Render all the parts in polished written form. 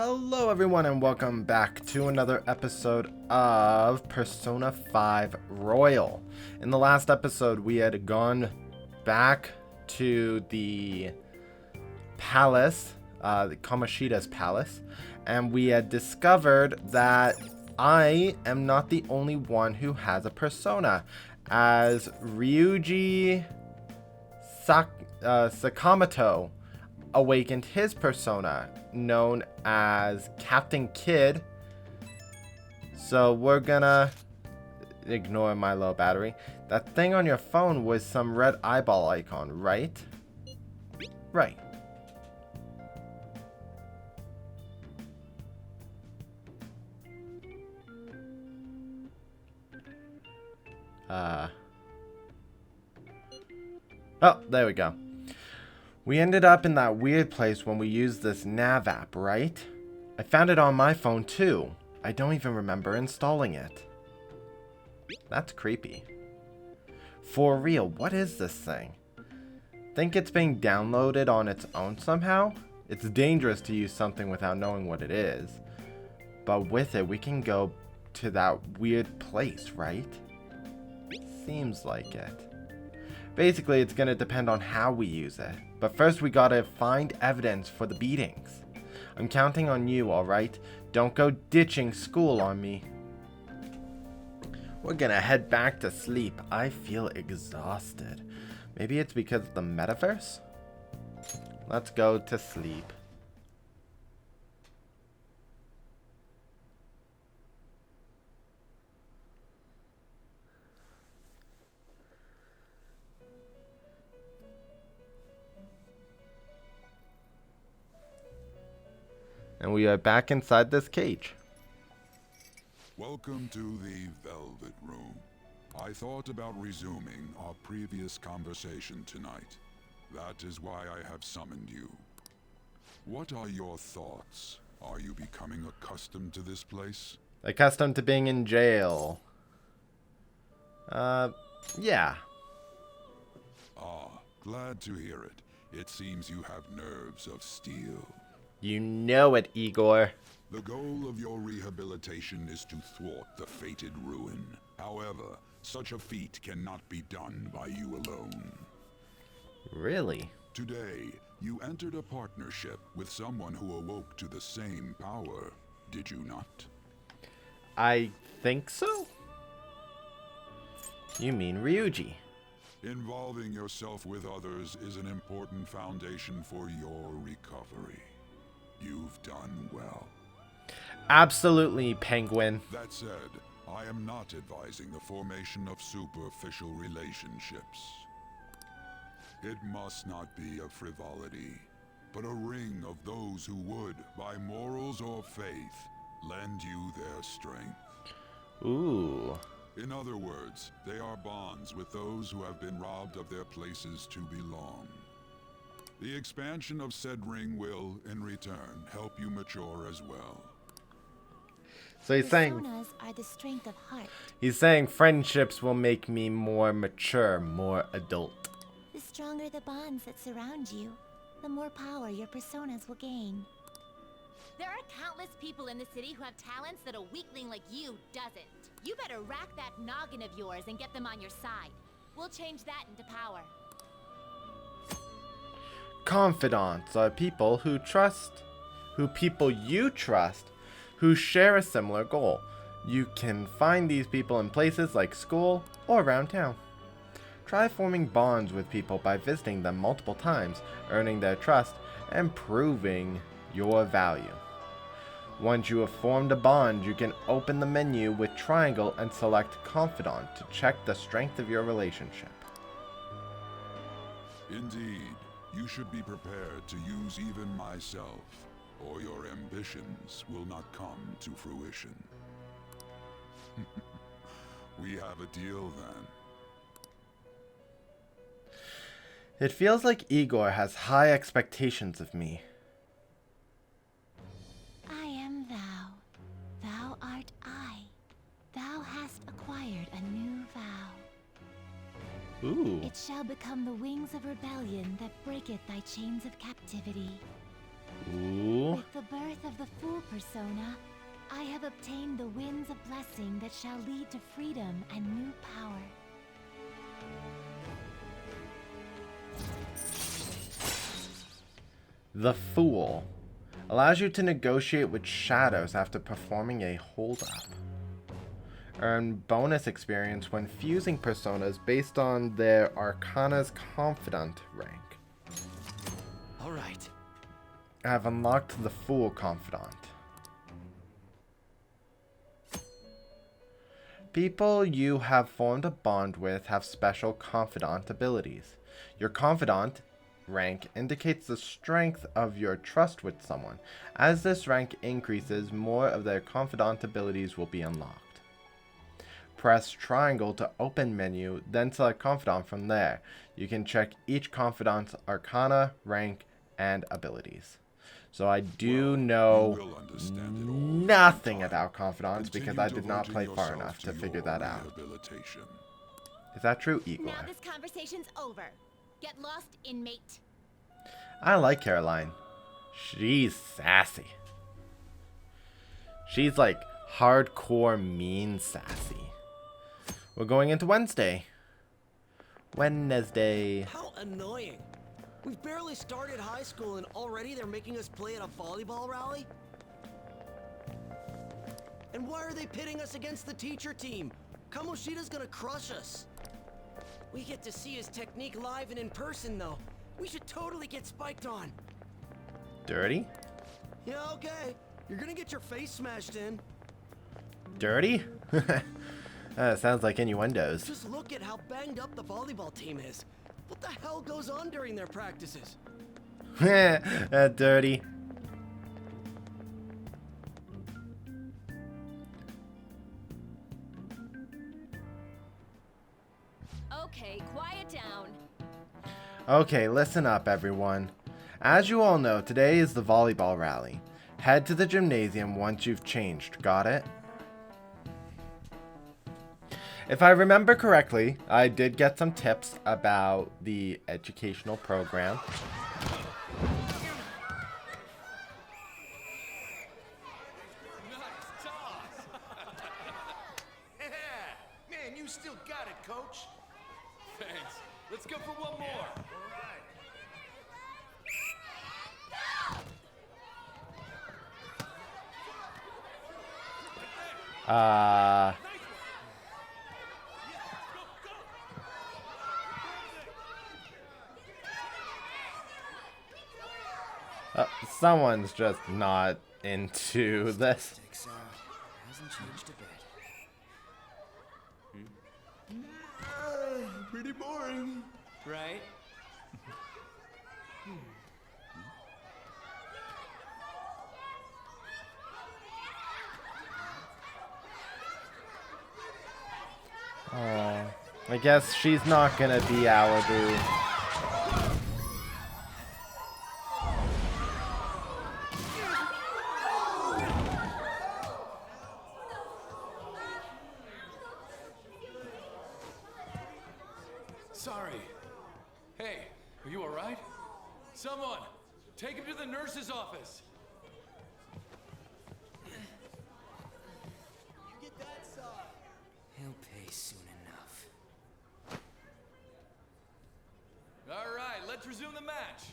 Hello everyone and welcome back to another episode of Persona 5 Royal. In the last episode we had gone back to the palace, the Komashida's palace, and we had discovered that I am not the only one who has a persona, as Ryuji Sakamoto awakened his persona, known as Captain Kid. So we're gonna ignore my low battery. That thing on your phone was some red eyeball icon, right? Right. Oh, there we go. We ended up in that weird place when we used this nav app, right? I found it on my phone too. I don't even remember installing it. That's creepy. For real, what is this thing? Think it's being downloaded on its own somehow? It's dangerous to use something without knowing what it is. But with it, we can go to that weird place, right? Seems like it. Basically, it's gonna depend on how we use it. But first, we gotta find evidence for the beatings. I'm counting on you, alright? Don't go ditching school on me. We're gonna head back to sleep. I feel exhausted. Maybe it's because of the metaverse? Let's go to sleep. And we are back inside this cage. Welcome to the Velvet Room. I thought about resuming our previous conversation tonight. That is why I have summoned you. What are your thoughts? Are you becoming accustomed to this place? Accustomed to being in jail. Yeah. Ah, glad to hear it. It seems you have nerves of steel. You know it, Igor. The goal of your rehabilitation is to thwart the fated ruin. However, such a feat cannot be done by you alone. Really? Today, you entered a partnership with someone who awoke to the same power, did you not? I think so? You mean Ryuji? Involving yourself with others is an important foundation for your recovery. You've done well. Absolutely, Penguin. That said, I am not advising the formation of superficial relationships. It must not be a frivolity, but a ring of those who would, by morals or faith, lend you their strength. Ooh. In other words, they are bonds with those who have been robbed of their places to belong. The expansion of said ring will, in return, help you mature as well. So he's saying Personas are the strength of heart. He's saying friendships will make me more mature, more adult. The stronger the bonds that surround you, the more power your personas will gain. There are countless people in the city who have talents that a weakling like you doesn't. You better rack that noggin of yours and get them on your side. We'll change that into power. Confidants are people who you trust, who share a similar goal. You can find these people in places like school or around town. Try forming bonds with people by visiting them multiple times, earning their trust, and proving your value. Once you have formed a bond, you can open the menu with triangle and select Confidant to check the strength of your relationship. Indeed, you should be prepared to use even myself, or your ambitions will not come to fruition. We have a deal then. It feels like Igor has high expectations of me. I am thou. Thou art I. Thou hast acquired a new vow. Ooh. It shall become the wings of rebellion that breaketh thy chains of captivity. Ooh. With the birth of the Fool persona, I have obtained the winds of blessing that shall lead to freedom and new power. The Fool allows you to negotiate with shadows after performing a hold-up. Earn bonus experience when fusing personas based on their Arcana's Confidant rank. Alright. I have unlocked the Fool Confidant. People you have formed a bond with have special Confidant abilities. Your Confidant rank indicates the strength of your trust with someone. As this rank increases, more of their Confidant abilities will be unlocked. Press triangle to open menu, then select Confidant from there. You can check each Confidant's Arcana, rank, and abilities. So I do know nothing about Confidants because I did not play far enough to figure that out. Is that true, Igor? Now this conversation's over. Get lost, inmate. I like Caroline. She's sassy. She's like hardcore mean sassy. We're going into Wednesday. Wednesday. How annoying. We've barely started high school and already they're making us play at a volleyball rally? And why are they pitting us against the teacher team? Komoshida's gonna crush us. We get to see his technique live and in person though. We should totally get spiked on. Dirty? Yeah, okay. You're gonna get your face smashed in. Dirty? Sounds like innuendos. Just look at how banged up the volleyball team is. What the hell goes on during their practices? Dirty. Okay, quiet down. Okay, listen up everyone. As you all know, today is the volleyball rally. Head to the gymnasium once you've changed, got it? If I remember correctly, I did get some tips about the educational program. Nice toss. Man, you still got it, coach. Thanks. Let's go for one more. Someone's just not into this. Hasn't changed a bit. Pretty boring. Right? Oh, I guess she's not gonna be our boo. Sorry. Hey, are you alright? Someone, take him to the nurse's office. Get that side. He'll pay soon enough. Alright, let's resume the match.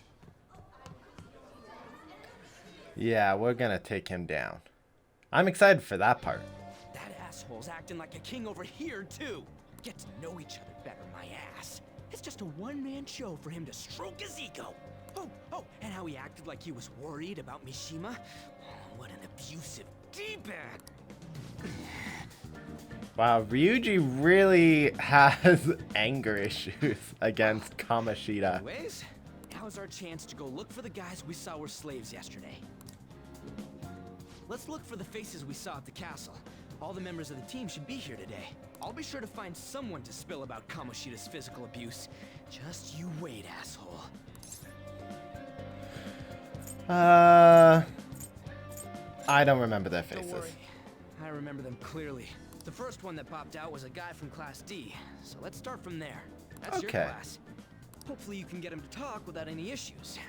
Yeah, we're gonna take him down. I'm excited for that part. That asshole's acting like a king over here, too. Get to know each other better, my ass. It's just a one-man show for him to stroke his ego. Oh, and how he acted like he was worried about Mishima. Oh, what an abusive D-bag. Wow, Ryuji really has anger issues against Komashida. Anyways, now's our chance to go look for the guys we saw were slaves yesterday. Let's look for the faces we saw at the castle. All the members of the team should be here today. I'll be sure to find someone to spill about Komoshida's physical abuse. Just you wait, asshole. I don't remember their Don't faces. worry. I remember them clearly. The first one that popped out was a guy from Class D, so let's start from there. That's your Okay. class. Hopefully you can get him to talk without any issues.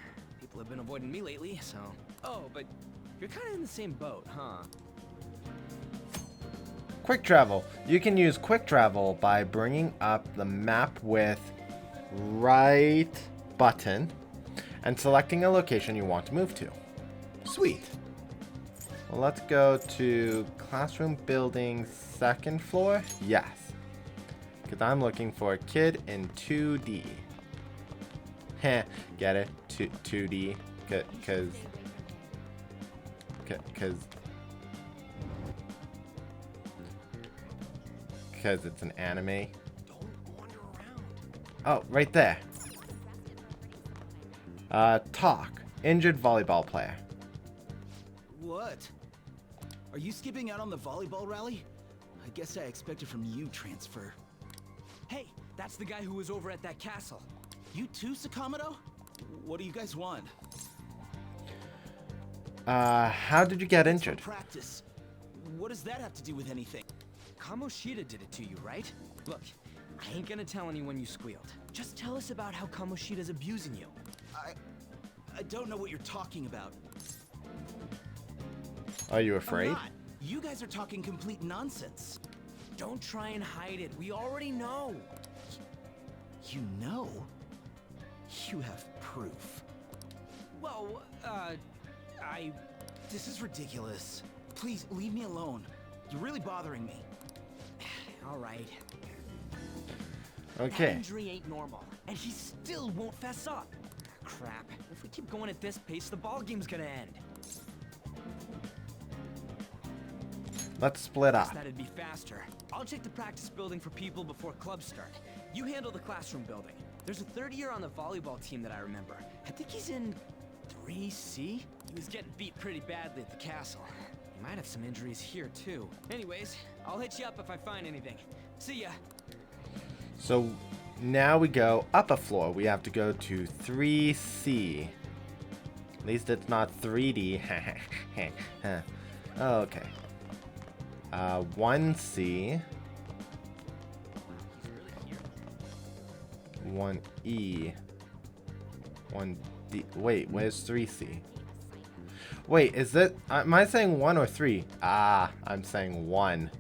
People have been avoiding me lately, so Oh, but you're kind of in the same boat, huh? Quick travel. You can use quick travel by bringing up the map with right button and selecting a location you want to move to. Sweet. Well, let's go to classroom building 2nd floor. Yes. Because I'm looking for a kid in 2D. Heh, get it? 2D. Because it's an anime. Oh, right there. Talk. Injured volleyball player. What? Are you skipping out on the volleyball rally? I guess I expected from you transfer. Hey, that's the guy who was over at that castle. You too, Sakamoto? What do you guys want? How did you get For injured? practice. What does that have to do with anything? Komashida did it to you, right? Look, I ain't gonna tell anyone you squealed. Just tell us about how Kamoshida's abusing you. I don't know what you're talking about. Are you I'm afraid? not. You guys are talking complete nonsense. Don't try and hide it. We already know. You know? You have proof. Well, This is ridiculous. Please, leave me alone. You're really bothering me. All right. That Okay. injury ain't normal, and he still won't fess up. Crap. If we keep going at this pace, the ball game's gonna end. Let's split up. That'd be faster. I'll check the practice building for people before clubs start. You handle the classroom building. There's a third year on the volleyball team that I remember. I think he's in 3C? He was getting beat pretty badly at the castle. He might have some injuries here too. Anyways, I'll hit you up if I find anything. See ya. So now we go up a floor. We have to go to 3C. At least it's not 3D. Okay. 1C. 1E. 1D. Wait, where's 3C? Wait, is it? Am I saying 1 or 3? Ah, I'm saying 1.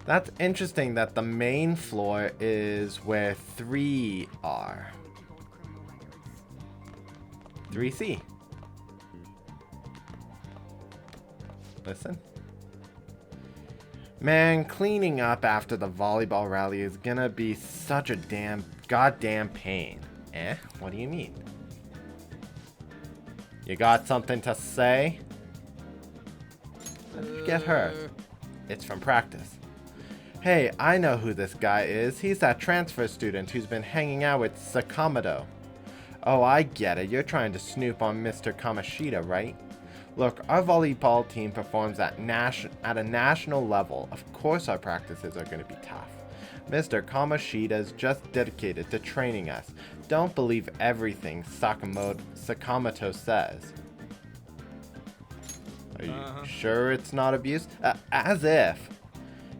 That's interesting that the main floor is where 3 are. 3C. Listen. Man, cleaning up after the volleyball rally is gonna be such a goddamn pain. Eh? What do you mean? You got something to say? How did you get hurt? It's from practice. Hey, I know who this guy is. He's that transfer student who's been hanging out with Sakamoto. Oh, I get it. You're trying to snoop on Mr. Komashida, right? Look, our volleyball team performs at a national level. Of course our practices are going to be tough. Mr. Komashida is just dedicated to training us. Don't believe everything Sakamoto says. Are you sure it's not abuse? As if.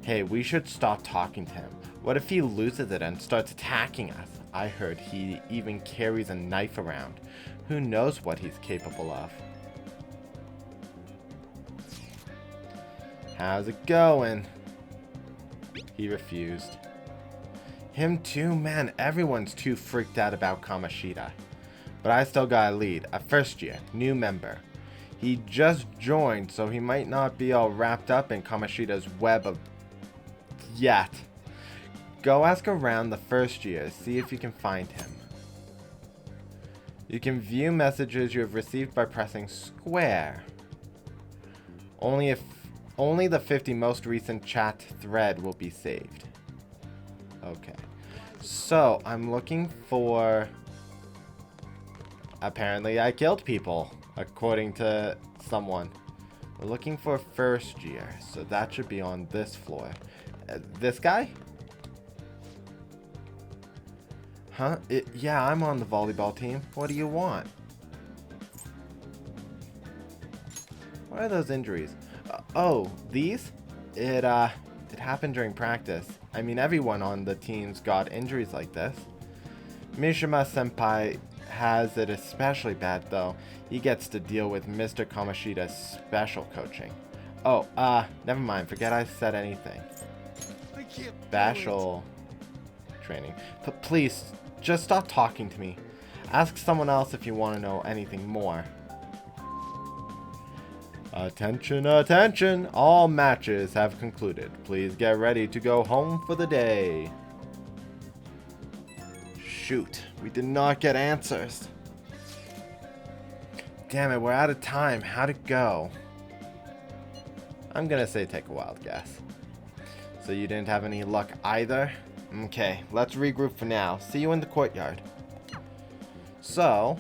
Hey, we should stop talking to him. What if he loses it and starts attacking us? I heard he even carries a knife around. Who knows what he's capable of? How's it going? He refused. Him too? Man, everyone's too freaked out about Komashida. But I still got a lead. A first year, new member. He just joined, so he might not be all wrapped up in Kamashida's web of... yet. Go ask around the first year, see if you can find him. You can view messages you have received by pressing square. Only the 50 most recent chat thread will be saved. Okay. So, I'm looking for... Apparently I killed people, according to someone. We're looking for first year, so that should be on this floor. This guy? Huh? Yeah, I'm on the volleyball team. What do you want? What are those injuries? Oh, these? It happened during practice. I mean, everyone on the teams got injuries like this. Mishima senpai has it especially bad, though. He gets to deal with Mr. Komashida's special coaching. Oh, never mind. Forget I said anything. I can't. Special training. Please, just stop talking to me. Ask someone else if you want to know anything more. Attention, attention! All matches have concluded. Please get ready to go home for the day. Shoot, we did not get answers. Damn it, we're out of time. How'd it go? I'm gonna say take a wild guess. So you didn't have any luck either? Okay, let's regroup for now. See you in the courtyard. So,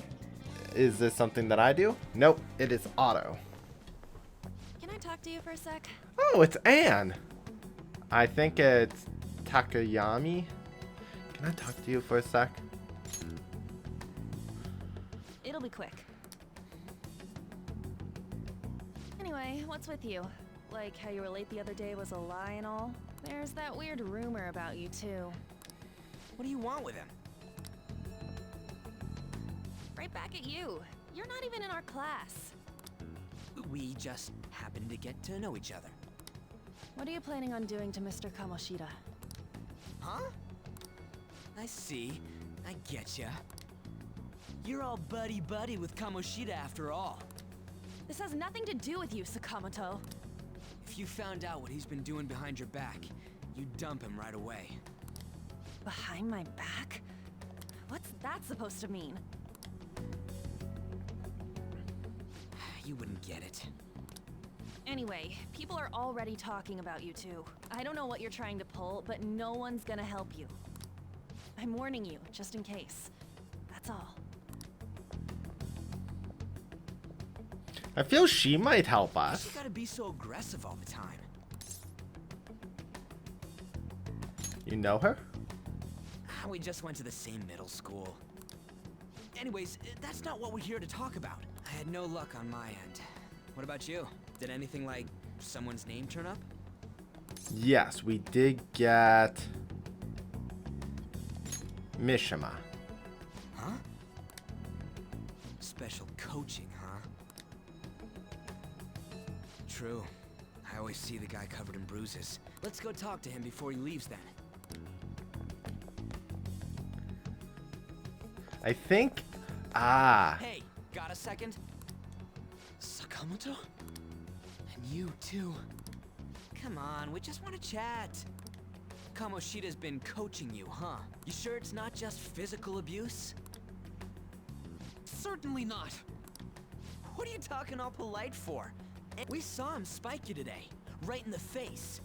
is this something that I do? Nope, it is Otto. Can I talk to you for a sec? Oh, it's Anne. I think it's Takayami. Can I talk to you for a sec? It'll be quick. Anyway, what's with you? Like how you were late the other day was a lie and all? There's that weird rumor about you too. What do you want with him? Right back at you. You're not even in our class. We just happened to get to know each other. What are you planning on doing to Mr. Komashida? Huh? I see. I getcha. You're all buddy-buddy with Komashida after all. This has nothing to do with you, Sakamoto. If you found out what he's been doing behind your back, you'd dump him right away. Behind my back? What's that supposed to mean? You wouldn't get it. Anyway, people are already talking about you two. I don't know what you're trying to pull, but no one's gonna help you. I'm warning you, just in case. That's all. I feel she might help us. You gotta be so aggressive all the time. You know her? We just went to the same middle school. Anyways, that's not what we're here to talk about. I had no luck on my end. What about you? Did anything like someone's name turn up? Yes, we did get Mishima. Huh? Special coaching, huh? True. I always see the guy covered in bruises. Let's go talk to him before he leaves then. I think... Ah. Hey, got a second? Sakamoto? And you too. Come on, we just want to chat. Kamoshida's been coaching you, huh? You sure it's not just physical abuse? Certainly not. What are you talking all polite for? We saw him spike you today, right in the face.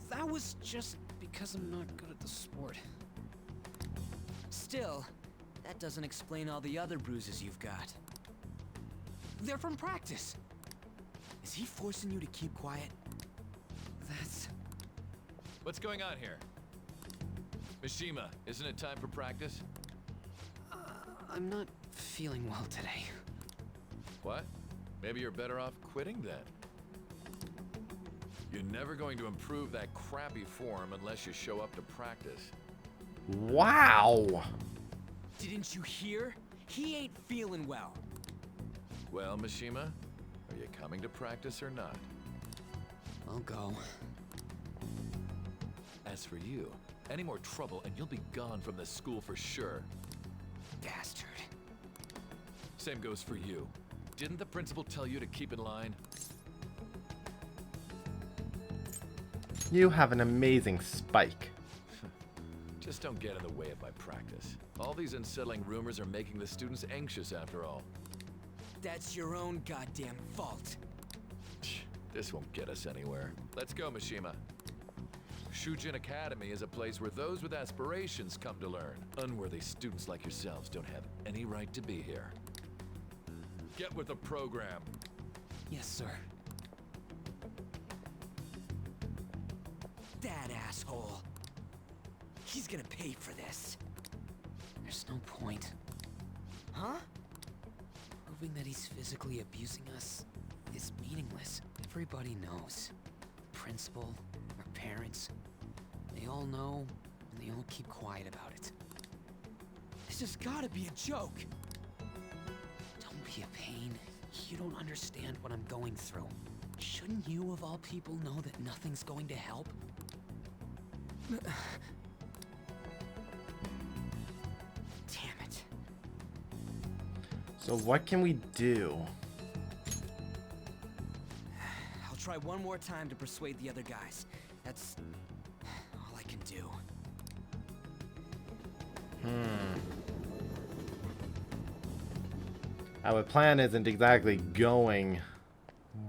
That was just because I'm not good at the sport. Still, that doesn't explain all the other bruises you've got. They're from practice. Is he forcing you to keep quiet? That's... What's going on here? Mishima, isn't it time for practice? I'm not feeling well today. What? Maybe you're better off quitting then. You're never going to improve that crappy form unless you show up to practice. Wow. Didn't you hear? He ain't feeling well. Well, Mishima, are you coming to practice or not? I'll go. As for you, any more trouble and you'll be gone from this school for sure. Bastard. Same goes for you. Didn't the principal tell you to keep in line? You have an amazing spike. Just don't get in the way of my practice. All these unsettling rumors are making the students anxious after all. That's your own goddamn fault. This won't get us anywhere. Let's go, Mishima. Shujin Academy is a place where those with aspirations come to learn. Unworthy students like yourselves don't have any right to be here. Get with the program. Yes, sir. That asshole. He's gonna pay for this. There's no point. Huh? Proving that he's physically abusing us is meaningless. Everybody knows. The principal, our parents, they all know, and they all keep quiet about it. The This has gotta be a joke. Don't be a pain. You don't understand what I'm going through. Shouldn't you, of all people, know that nothing's going to help? Damn it. So what can we do? I'll try one more time to persuade the other guys. That's all I can do. Our plan isn't exactly going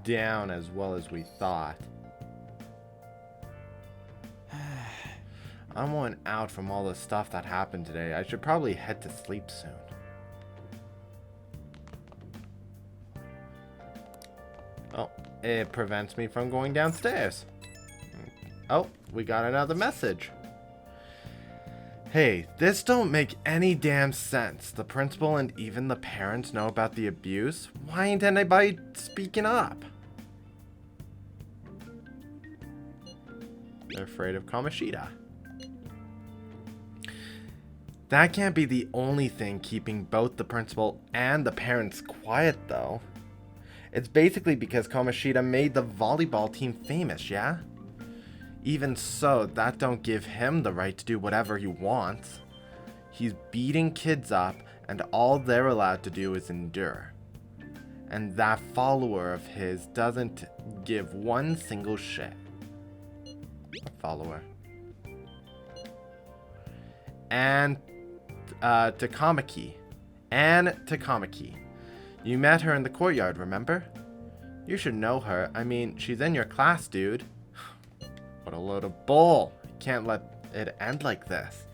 down as well as we thought. I'm worn out from all the stuff that happened today. I should probably head to sleep soon. Oh, it prevents me from going downstairs. Oh, we got another message. Hey, this don't make any damn sense. The principal and even the parents know about the abuse. Why ain't anybody speaking up? They're afraid of Komashida. That can't be the only thing keeping both the principal and the parents quiet, though. It's basically because Komashida made the volleyball team famous, yeah? Even so, that don't give him the right to do whatever he wants. He's beating kids up, and all they're allowed to do is endure. And that follower of his doesn't give one single shit. A follower. And Takamaki. Takamaki. You met her in the courtyard, remember? You should know her. I mean, she's in your class, dude. What a load of bull. Can't let it end like this.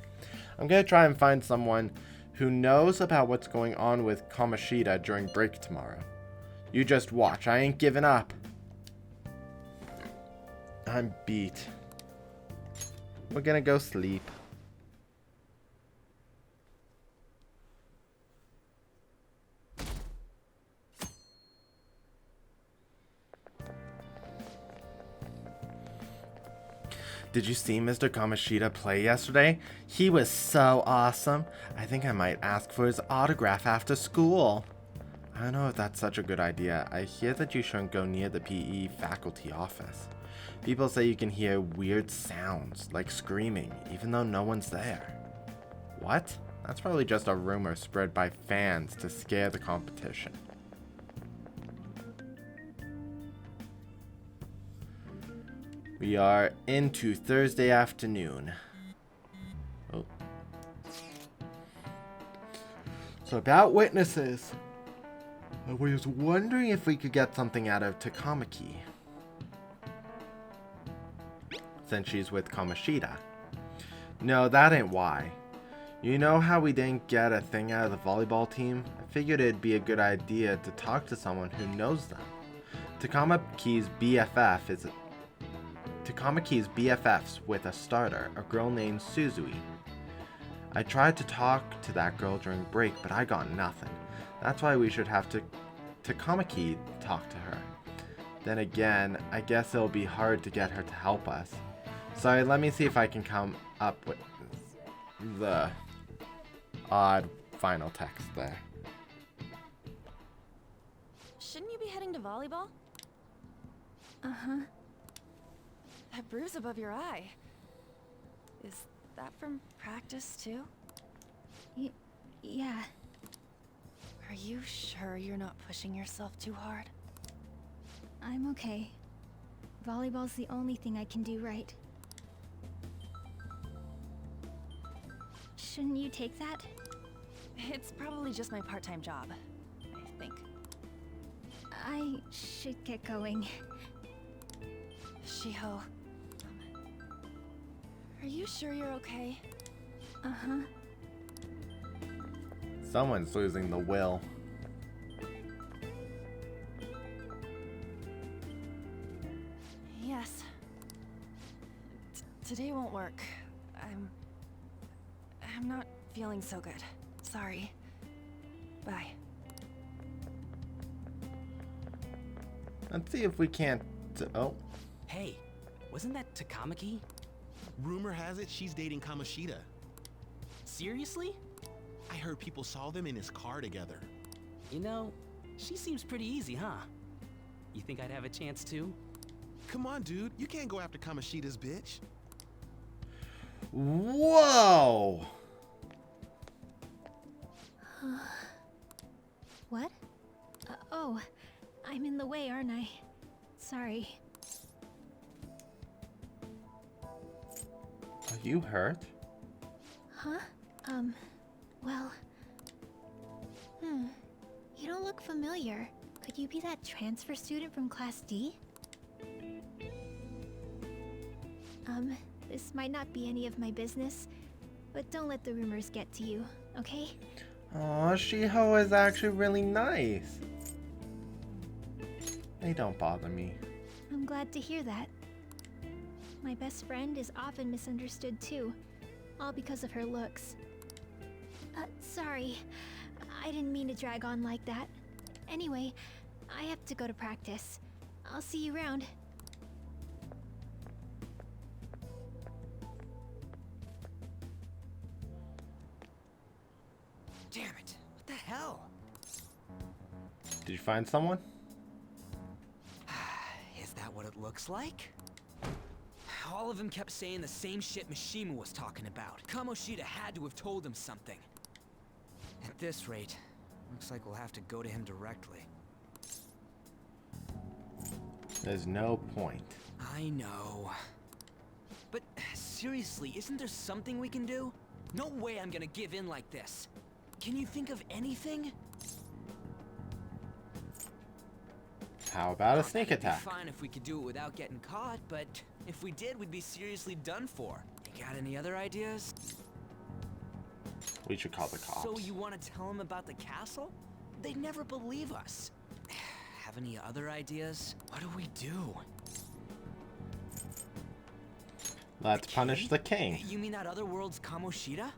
I'm gonna try and find someone who knows about what's going on with Komashida during break tomorrow. You just watch. I ain't giving up. I'm beat. We're gonna go sleep. Did you see Mr. Komashida play yesterday? He was so awesome. I think I might ask for his autograph after school. I don't know if that's such a good idea. I hear that you shouldn't go near the PE faculty office. People say you can hear weird sounds, like screaming, even though no one's there. What? That's probably just a rumor spread by fans to scare the competition. We are into Thursday afternoon. Oh. So about witnesses. I was wondering if we could get something out of Takamaki. Since she's with Komashida. No, that ain't why. You know how we didn't get a thing out of the volleyball team? I figured it'd be a good idea to talk to someone who knows them. Takamaki's BFFs with a starter, a girl named Suzui. I tried to talk to that girl during break, but I got nothing. That's why we should have Takamaki talk to her. Then again, I guess it'll be hard to get her to help us. Sorry, let me see if I can come up with the odd final text there. Shouldn't you be heading to volleyball? Uh-huh. That bruise above your eye. Is that from practice, too? Yeah. Are you sure you're not pushing yourself too hard? I'm okay. Volleyball's the only thing I can do right. Shouldn't you take that? It's probably just my part-time job, I think. I should get going. Shiho. Are you sure you're okay? Uh-huh. Someone's losing the will. Yes. Today won't work. I'm not feeling so good. Sorry. Bye. Let's see if we can't... Oh. Hey, wasn't that Takamaki? Rumor has it she's dating Komashida. Seriously? I heard people saw them in his car together. You know, she seems pretty easy, huh? You think I'd have a chance too? Come on, dude. You can't go after Kamashida's bitch. Whoa! What? Oh, I'm in the way, aren't I? Sorry. Are you hurt? Huh? Well... You don't look familiar. Could you be that transfer student from Class D? This might not be any of my business, but don't let the rumors get to you, okay? Aw, Shiho is actually really nice. They don't bother me. I'm glad to hear that. My best friend is often misunderstood too, all because of her looks. Sorry. I didn't mean to drag on like that. Anyway, I have to go to practice. I'll see you around. Damn it! What the hell? Did you find someone? Is that what it looks like? All of them kept saying the same shit Mishima was talking about. Komashida had to have told him something. At this rate, looks like we'll have to go to him directly. There's no point. I know. But seriously, isn't there something we can do? No way I'm gonna give in like this. Can you think of anything? How about a sneak It'd be attack? fine if we could do it without getting caught, but if we did, we'd be seriously done for. You got any other ideas? We should call the cops. So you want to tell them about the castle? They'd never believe us. Have any other ideas? What do we do? Let's punish the king. You mean that other world's Komashida?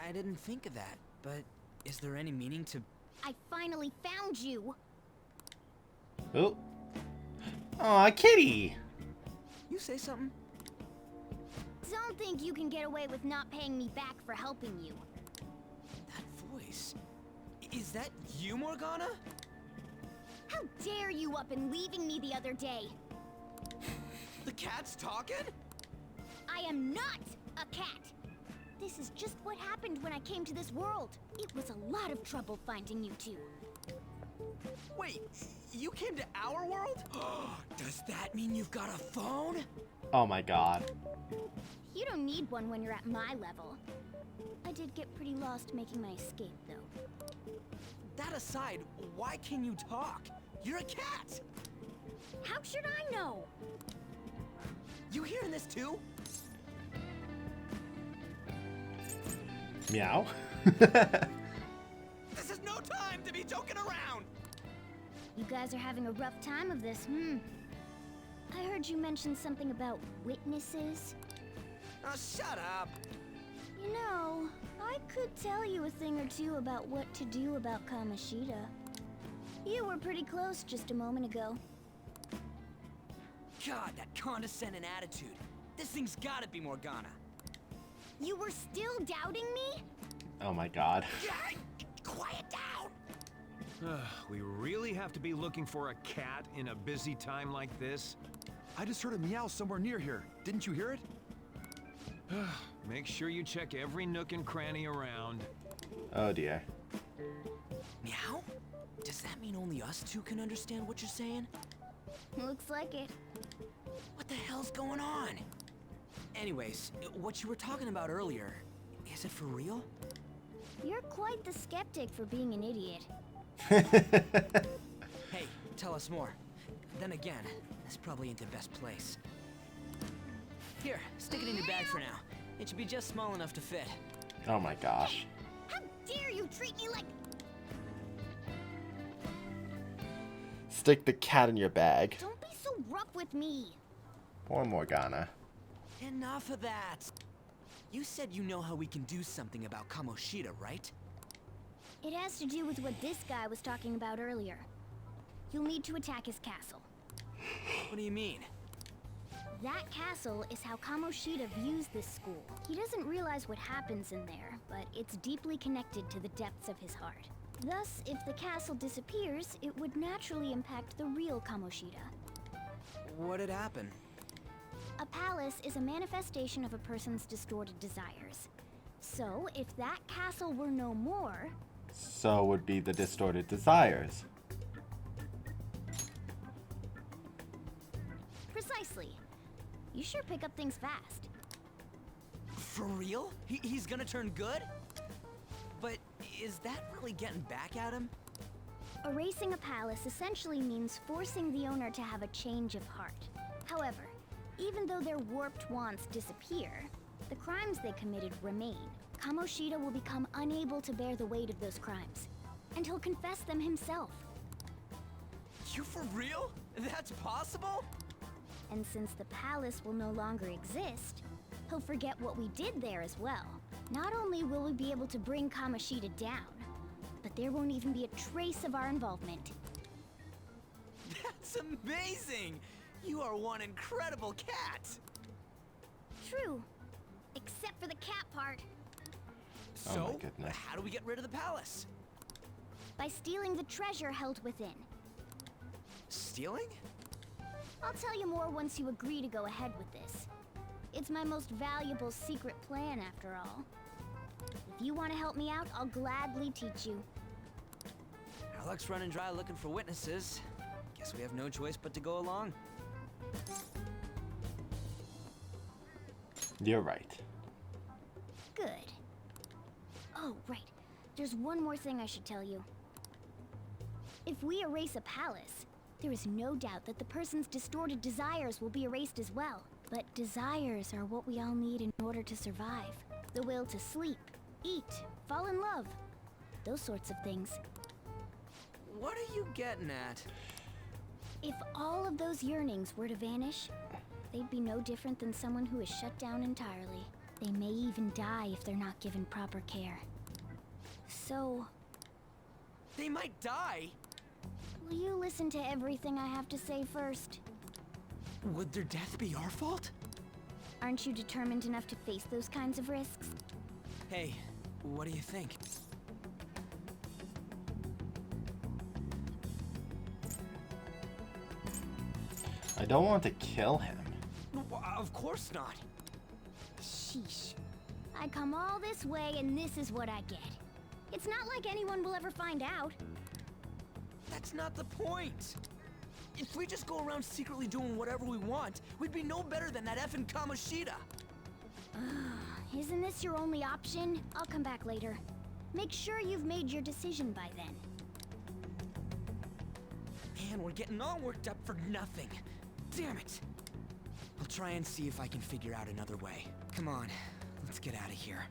I didn't think of that, but is there any meaning to... I finally found you! Oh. Aw, kitty! You say something? Don't think you can get away with not paying me back for helping you. That voice... Is that you, Morgana? How dare you up and leaving me the other day? The cat's talking? I am not a cat! This is just what happened when I came to this world. It was a lot of trouble finding you two. Wait, you came to our world? Does that mean you've got a phone? Oh my god. You don't need one when you're at my level. I did get pretty lost making my escape, though. That aside, why can you talk? You're a cat! How should I know? You hearing this too? Meow. This is no time to be joking around! You guys are having a rough time of this, I heard you mention something about witnesses. Oh, shut up! You know, I could tell you a thing or two about what to do about Komashida. You were pretty close just a moment ago. God, that condescending attitude. This thing's gotta be Morgana. You were still doubting me? Oh my god. Quiet down! We really have to be looking for a cat in a busy time like this? I just heard a meow somewhere near here. Didn't you hear it? Make sure you check every nook and cranny around. Oh dear. Meow? Does that mean only us two can understand what you're saying? Looks like it. What the hell's going on? Anyways, what you were talking about earlier, is it for real? You're quite the skeptic for being an idiot. Hey, tell us more. Then again, this probably ain't the best place. Here, stick it in your bag for now. It should be just small enough to fit. Oh my gosh. How dare you treat me like... Stick the cat in your bag. Don't be so rough with me. Poor Morgana. Enough of that. You said you know how we can do something about Komashida, right? It has to do with what this guy was talking about earlier. You'll need to attack his castle. What do you mean? That castle is how Komashida views this school. He doesn't realize what happens in there, but it's deeply connected to the depths of his heart. Thus, if the castle disappears, it would naturally impact the real Komashida. What'd happen? A palace is a manifestation of a person's distorted desires. So, if that castle were no more... So would be the distorted desires. Precisely. You sure pick up things fast. For real? He's gonna turn good? But is that really getting back at him? Erasing a palace essentially means forcing the owner to have a change of heart. However, even though their warped wants disappear, the crimes they committed remain. Komashida will become unable to bear the weight of those crimes, and he'll confess them himself. You for real? That's possible? And since the palace will no longer exist, he'll forget what we did there as well. Not only will we be able to bring Komashida down, but there won't even be a trace of our involvement. That's amazing! You are one incredible cat! True. Except for the cat part. So, Oh my goodness. how do we get rid of the palace? By stealing the treasure held within. Stealing? I'll tell you more once you agree to go ahead with this. It's my most valuable secret plan, after all. If you want to help me out, I'll gladly teach you. Our luck's running dry looking for witnesses. Guess we have no choice but to go along. You're right. Good. Oh, right. There's one more thing I should tell you. If we erase a palace, there is no doubt that the person's distorted desires will be erased as well. But desires are what we all need in order to survive. The will to sleep, eat, fall in love. Those sorts of things. What are you getting at? If all of those yearnings were to vanish, they'd be no different than someone who is shut down entirely. They may even die if they're not given proper care. So... They might die? will you listen to everything I have to say first? Would their death be our fault? Aren't you determined enough to face those kinds of risks? Hey, what do you think? I don't want to kill him. Of course not. Sheesh. I come all this way and this is what I get. It's not like anyone will ever find out. That's not the point. If we just go around secretly doing whatever we want, we'd be no better than that effing Komashida. Isn't this your only option? I'll come back later. Make sure you've made your decision by then. Man, we're getting all worked up for nothing. Damn it. I'll try and see if I can figure out another way. Come on, let's get out of here.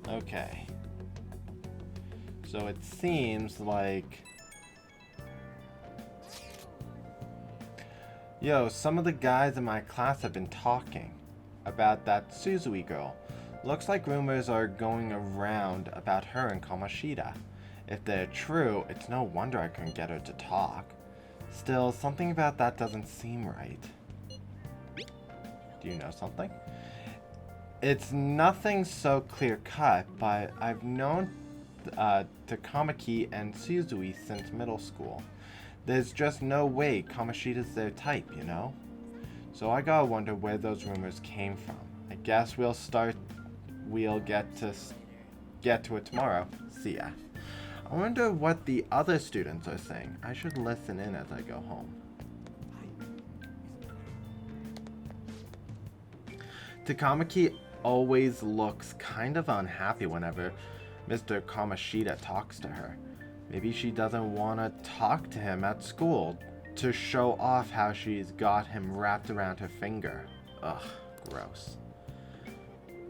Okay. So it seems like... Yo, some of the guys in my class have been talking about that Suzui girl. Looks like rumors are going around about her and Komashida. If they're true, it's no wonder I couldn't get her to talk. Still, something about that doesn't seem right. Do you know something? It's nothing so clear-cut, but I've known Takamaki and Suzui since middle school. There's just no way Kamashida's their type, you know? So I gotta wonder where those rumors came from. I guess we'll get to it tomorrow. See ya. I wonder what the other students are saying. I should listen in as I go home. Takamaki always looks kind of unhappy whenever Mr. Komashida talks to her. Maybe she doesn't want to talk to him at school to show off how she's got him wrapped around her finger. Ugh, gross.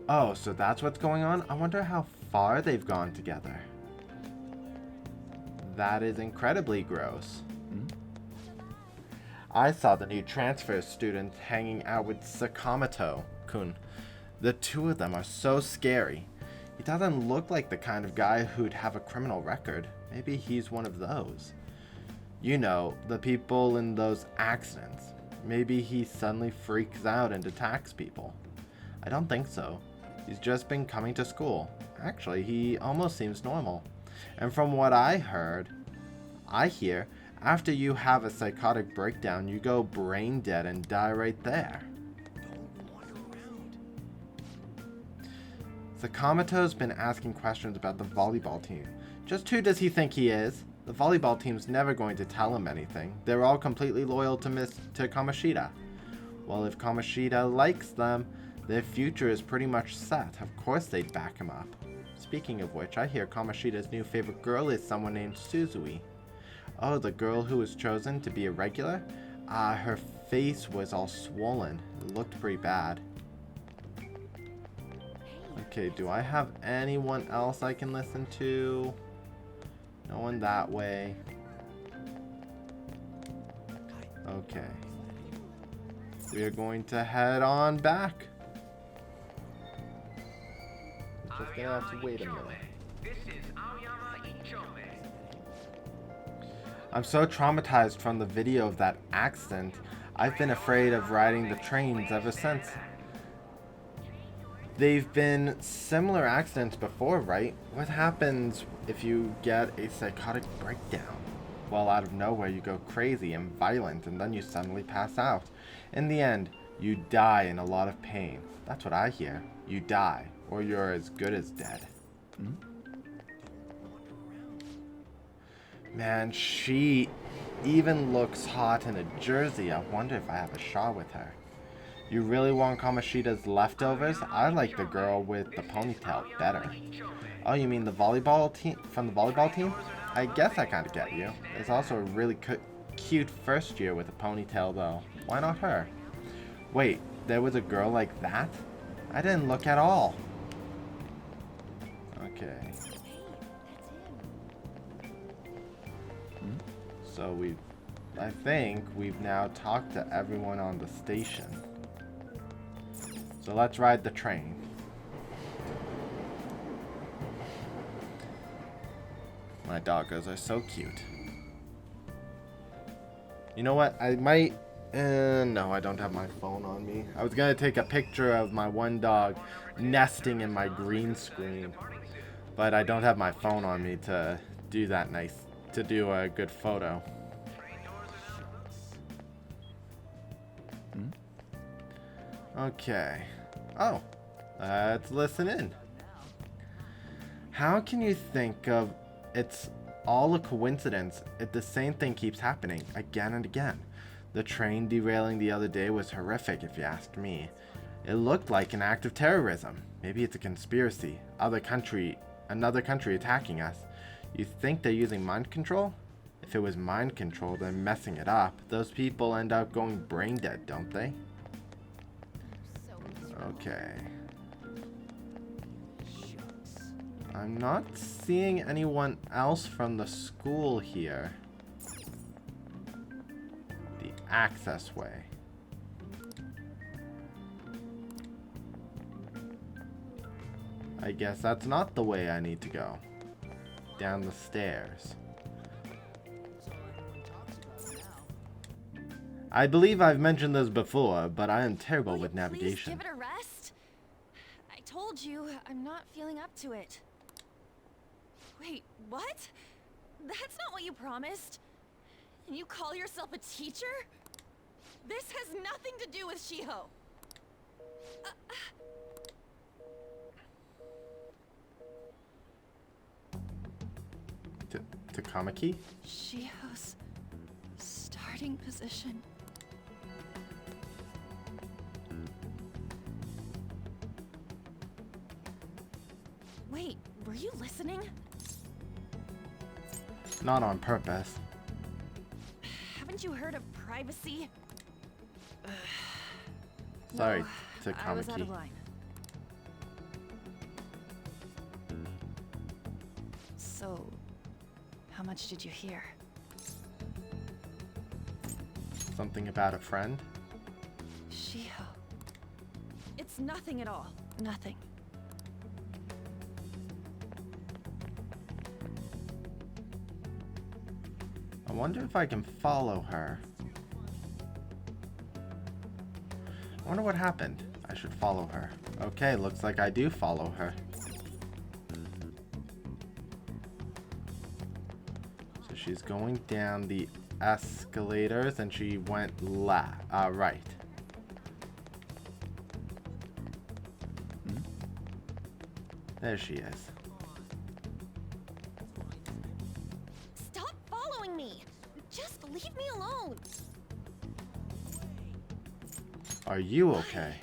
Oh, so that's what's going on? I wonder how far they've gone together. That is incredibly gross. I saw the new transfer student hanging out with Sakamoto-kun. The two of them are so scary. He doesn't look like the kind of guy who'd have a criminal record. Maybe he's one of those. You know, the people in those accidents. maybe he suddenly freaks out and attacks people. I don't think so. He's just been coming to school. Actually, he almost seems normal. And from what I hear, after you have a psychotic breakdown, you go brain dead and die right there. Sakamoto's been asking questions about the volleyball team. Just who does he think he is? The volleyball team's never going to tell him anything. They're all completely loyal to Komashida. Well, if Komashida likes them, their future is pretty much set. Of course they'd back him up. Speaking of which, I hear Kamashida's new favorite girl is someone named Suzui. Oh, the girl who was chosen to be a regular? Her face was all swollen. It looked pretty bad. Okay, do I have anyone else I can listen to? No one that way. Okay. We are going to head on back. Just gonna have to wait a minute. I'm so traumatized from the video of that accident. I've been afraid of riding the trains ever since. They've been similar accidents before, right? What happens if you get a psychotic breakdown? Well, out of nowhere you go crazy and violent and then you suddenly pass out. In the end, you die in a lot of pain. That's what I hear. You die, or you're as good as dead. Man, she even looks hot in a jersey. I wonder if I have a shot with her. You really want Kamashida's leftovers? I like the girl with the ponytail better. Oh, you mean the volleyball team from the volleyball team? I guess I kind of get you. There's also a really cute first year with a ponytail though. Why not her? Wait, there was a girl like that? I didn't look at all. Okay. So I think we've now talked to everyone on the station. So let's ride the train. My doggos are so cute. You know what? I might... no, I don't have my phone on me. I was gonna take a picture of my one dog nesting in my green screen. But I don't have my phone on me to do that to do a good photo. Okay. Oh, let's listen in. How can you think of it's all a coincidence if the same thing keeps happening again and again? The train derailing the other day was horrific if you asked me. It looked like an act of terrorism. Maybe it's a conspiracy. Another country attacking us. You think they're using mind control? If it was mind control, they're messing it up. Those people end up going brain dead, don't they? Okay. I'm not seeing anyone else from the school here. The access way. I guess that's not the way I need to go. Down the stairs. I believe I've mentioned this before, but I am terrible with navigation. Please give it a rest? I told you, I'm not feeling up to it. Wait, what? That's not what you promised. And you call yourself a teacher? This has nothing to do with Shiho. Takamaki? Shiho's starting position. Wait, were you listening? Not on purpose. Haven't you heard of privacy? Sorry, No, Takamaki. I was out of line. So, how much did you hear? Something about a friend? Shiho. It's nothing at all. Nothing. I wonder if I can follow her. I wonder what happened. I should follow her. Okay, looks like I do follow her. So she's going down the escalators and she went right. There she is. Stop following me! Just leave me alone! Are you okay?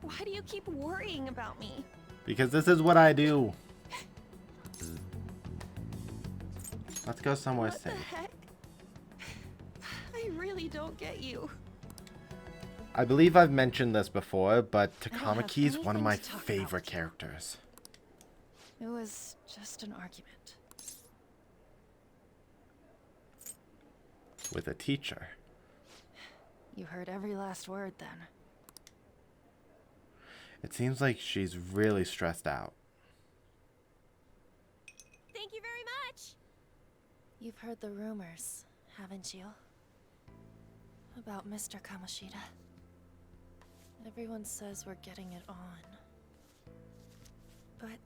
Why do you keep worrying about me? Because this is what I do. Let's go somewhere What safe. the heck? I really don't get you. I believe I've mentioned this before, but I don't have Takamaki is one of anything my to talk favorite about. characters. It was just an argument. With a teacher. You heard every last word then. It seems like she's really stressed out. Thank you very much! You've heard the rumors, haven't you? About Mr. Komashida. Everyone says we're getting it on. But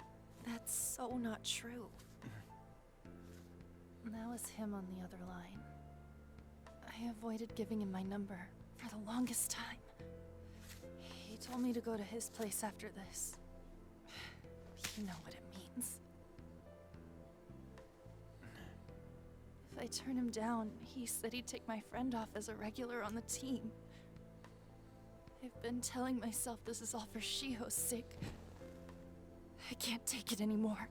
that's so not true. That was him on the other line. I avoided giving him my number for the longest time. He told me to go to his place after this. You know what it means. If I turn him down, he said he'd take my friend off as a regular on the team. I've been telling myself this is all for Shiho's sake. I can't take it anymore.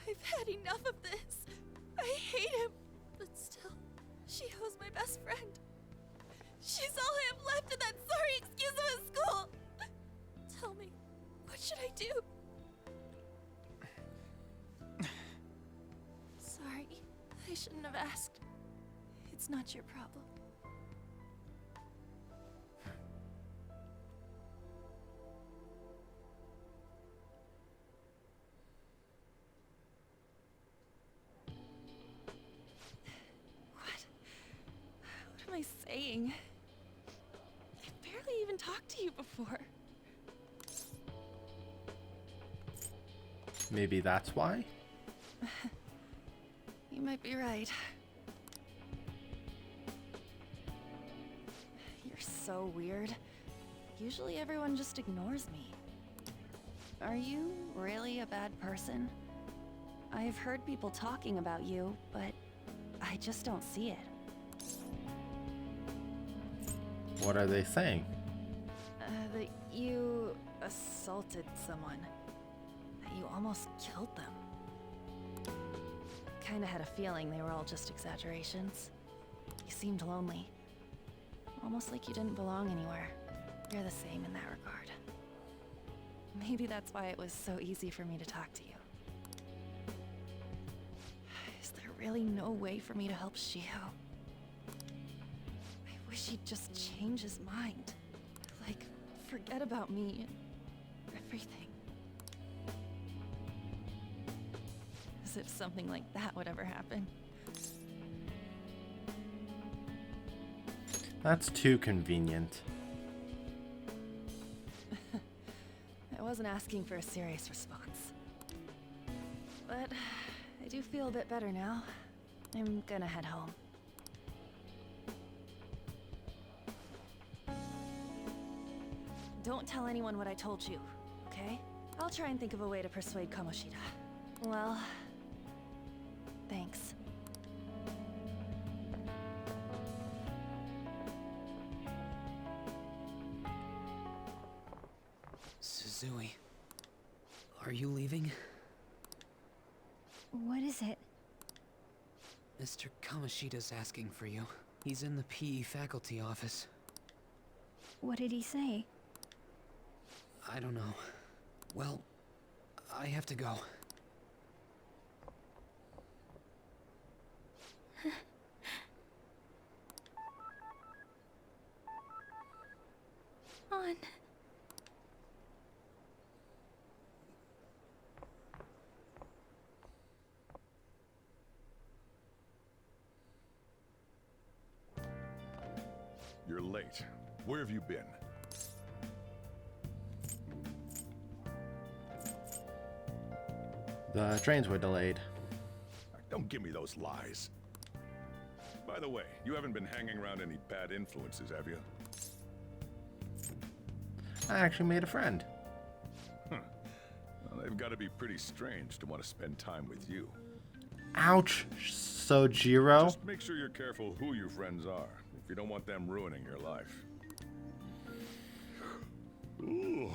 I've had enough of this. I hate him. But still, Shiho's my best friend. She's all I have left in that sorry excuse of a school. Tell me, what should I do? Sorry, I shouldn't have asked. It's not your problem. What am I saying? I've barely even talked to you before. Maybe that's why? You might be right. You're so weird. Usually everyone just ignores me. Are you really a bad person? I've heard people talking about you, but I just don't see it. What are they saying? That you assaulted someone. That you almost killed them. Kinda had a feeling they were all just exaggerations. You seemed lonely. Almost like you didn't belong anywhere. You're the same in that regard. Maybe that's why it was so easy for me to talk to you. Is there really no way for me to help Shiho? I wish he'd just change his mind. Like, forget about me and everything. As if something like that would ever happen. That's too convenient. I wasn't asking for a serious response. But I do feel a bit better now. I'm gonna head home. Don't tell anyone what I told you, okay? I'll try and think of a way to persuade Komashida. Well, thanks. Suzui, are you leaving? What is it? Mr. Kamashida's asking for you. He's in the PE faculty office. What did he say? I don't know. Well, I have to go. On. you're late. Where have you been? The trains were delayed. Don't give me those lies. By the way, you haven't been hanging around any bad influences, have you? I actually made a friend. Well, they've got to be pretty strange to want to spend time with you. Ouch, Sojiro. Just make sure you're careful who your friends are, if you don't want them ruining your life. Ooh,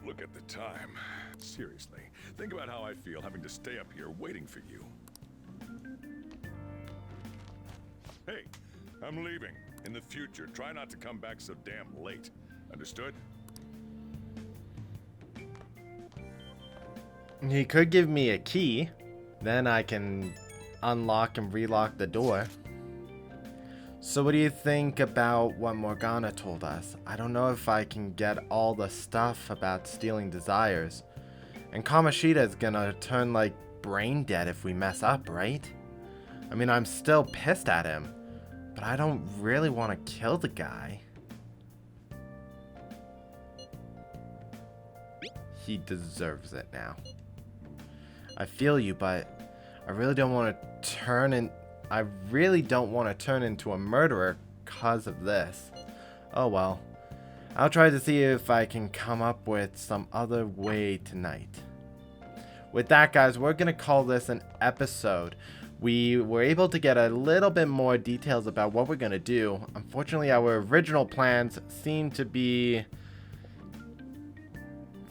look at the time. Seriously, think about how I feel having to stay up here waiting for you. Hey, I'm leaving. In the future, try not to come back so damn late. Understood? He could give me a key. Then I can unlock and relock the door. So what do you think about what Morgana told us? I don't know if I can get all the stuff about stealing desires. And Komashida is gonna turn like brain dead if we mess up, right? I mean, I'm still pissed at him, but I don't really want to kill the guy. He deserves it now. I feel you, but I really don't want to turn into a murderer because of this. Oh well. I'll try to see if I can come up with some other way tonight. With that, guys, we're going to call this an episode. We were able to get a little bit more details about what we're going to do. Unfortunately, our original plans seem to be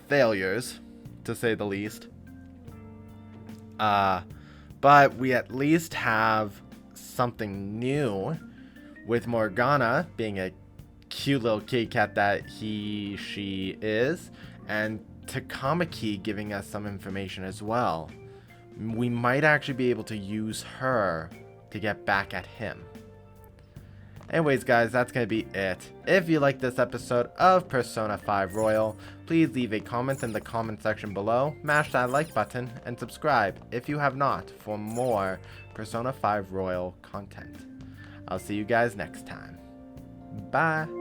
failures, to say the least. But we at least have something new with Morgana being a cute little kitty cat that she is, and Takamaki giving us some information as well. We might actually be able to use her to get back at him. Anyways, guys, that's going to be it. If you like this episode of Persona 5 Royal, please leave a comment in the comment section below, mash that like button, and subscribe if you have not for more Persona 5 Royal content. I'll see you guys next time. Bye!